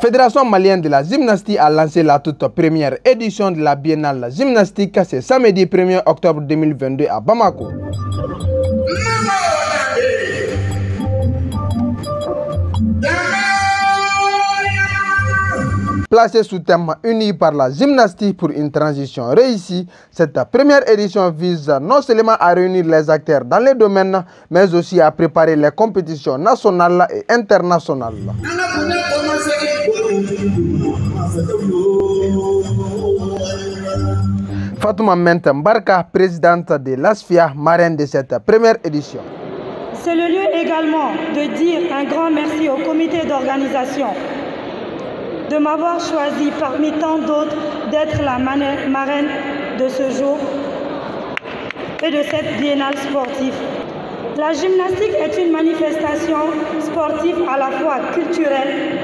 Fédération malienne de la gymnastique a lancé la toute première édition de la Biennale gymnastique ce samedi 1er octobre 2022 à Bamako. Placée sous thème uni par la gymnastique pour une transition réussie, cette première édition vise non seulement à réunir les acteurs dans les domaines, mais aussi à préparer les compétitions nationales et internationales. Fatouma Menta Mbarka, présidente de l'ASFIA, marraine de cette première édition. C'est le lieu également de dire un grand merci au comité d'organisation de m'avoir choisi parmi tant d'autres d'être la marraine de ce jour et de cette biennale sportive. La gymnastique est une manifestation sportive à la fois culturelle,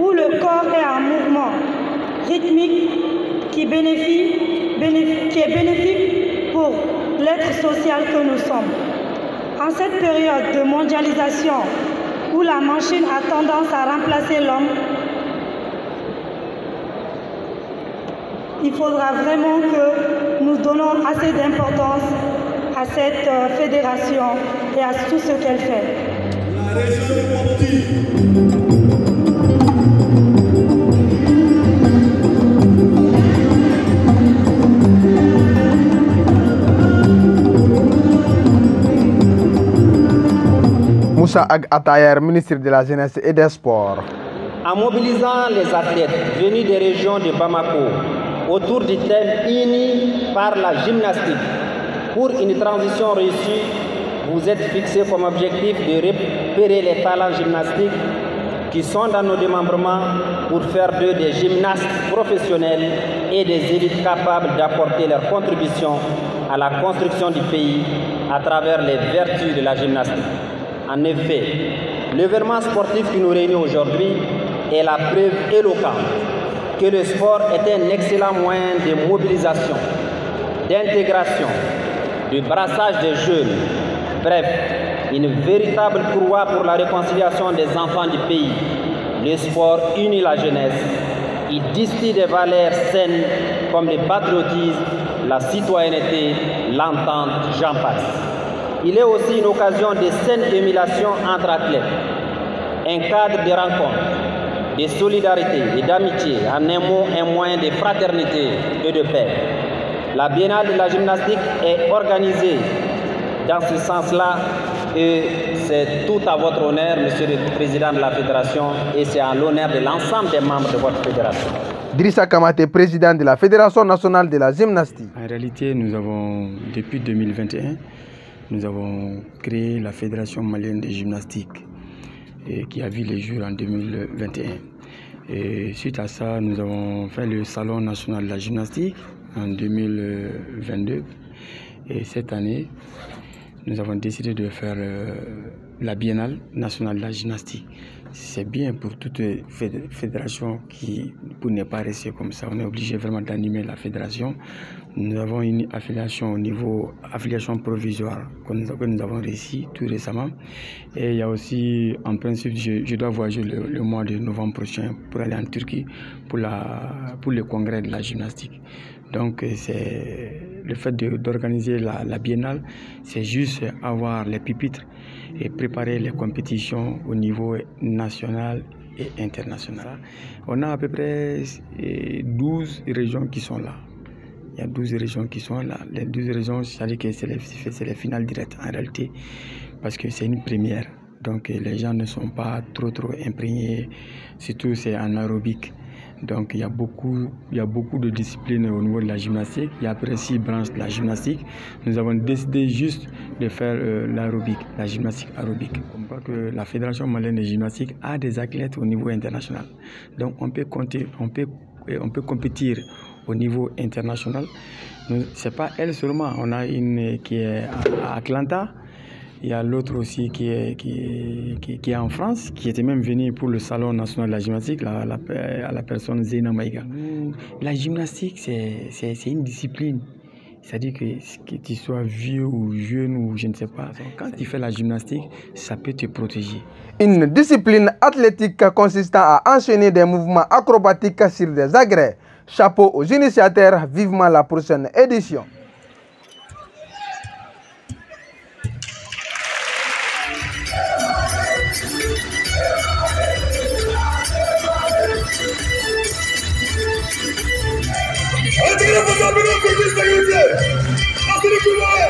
où le corps est en mouvement rythmique qui est bénéfique pour l'être social que nous sommes. En cette période de mondialisation où la machine a tendance à remplacer l'homme, il faudra vraiment que nous donnons assez d'importance à cette fédération et à tout ce qu'elle fait. La région de Moussa Ag Atayer, ministre de la Jeunesse et des Sports. En mobilisant les athlètes venus des régions de Bamako autour du thème uni par la gymnastique pour une transition réussie, vous êtes fixé comme objectif de repérer les talents gymnastiques qui sont dans nos démembrements pour faire d'eux des gymnastes professionnels et des élites capables d'apporter leur contribution à la construction du pays à travers les vertus de la gymnastique. En effet, l'événement sportif qui nous réunit aujourd'hui est la preuve éloquente que le sport est un excellent moyen de mobilisation, d'intégration, de brassage des jeunes, bref, une véritable courroie pour la réconciliation des enfants du pays. Le sport unit la jeunesse, il distille des valeurs saines comme le patriotisme, la citoyenneté, l'entente, j'en passe. Il est aussi une occasion de saine émulation entre athlètes, un cadre de rencontre, de solidarité et d'amitié, en un mot, un moyen de fraternité et de paix. La Biennale de la gymnastique est organisée dans ce sens-là et c'est tout à votre honneur, Monsieur le Président de la Fédération, et c'est à l'honneur de l'ensemble des membres de votre fédération. Drissa Kamate, président de la Fédération nationale de la gymnastique. En réalité, nous avons, depuis 2021, nous avons créé la Fédération malienne de gymnastique qui a vu les jours en 2021. Et suite à ça, nous avons fait le Salon national de la gymnastique en 2022. Et cette année, nous avons décidé de faire la Biennale nationale de la gymnastique. C'est bien pour toute fédération qui, pour ne pas rester comme ça, on est obligé vraiment d'animer la fédération. Nous avons une affiliation au niveau affiliation provisoire que nous avons réussi tout récemment. Et il y a aussi, en principe, je dois voyager le mois de novembre prochain pour aller en Turquie pour le congrès de la gymnastique. Donc, c'est le fait d'organiser la biennale, c'est juste avoir les pupitres et préparer les compétitions au niveau national et international. On a à peu près 12 régions qui sont là. Il y a 12 régions qui sont là. Les 12 régions, c'est-à-dire que c'est les finales directes en réalité, parce que c'est une première. Donc les gens ne sont pas trop imprégnés, surtout c'est en aérobic. Donc il y a beaucoup de disciplines au niveau de la gymnastique. Il y a à peu près 6 branches de la gymnastique. Nous avons décidé juste de faire l'aérobic, la gymnastique aérobique. On voit que la Fédération malienne de gymnastique a des athlètes au niveau international. Donc on peut compétir au niveau international. C'est pas elle seulement. On a une qui est à Atlanta. Il y a l'autre aussi qui est en France, qui était même venu pour le Salon national de la gymnastique, à la personne Zeyna Maïga. La gymnastique, c'est une discipline. C'est-à-dire que tu sois vieux ou jeune ou je ne sais pas. Donc, quand tu fais la gymnastique, ça peut te protéger. Une discipline athlétique consistant à enchaîner des mouvements acrobatiques sur des agrès. Chapeau aux initiateurs, vivement la prochaine édition.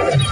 Let's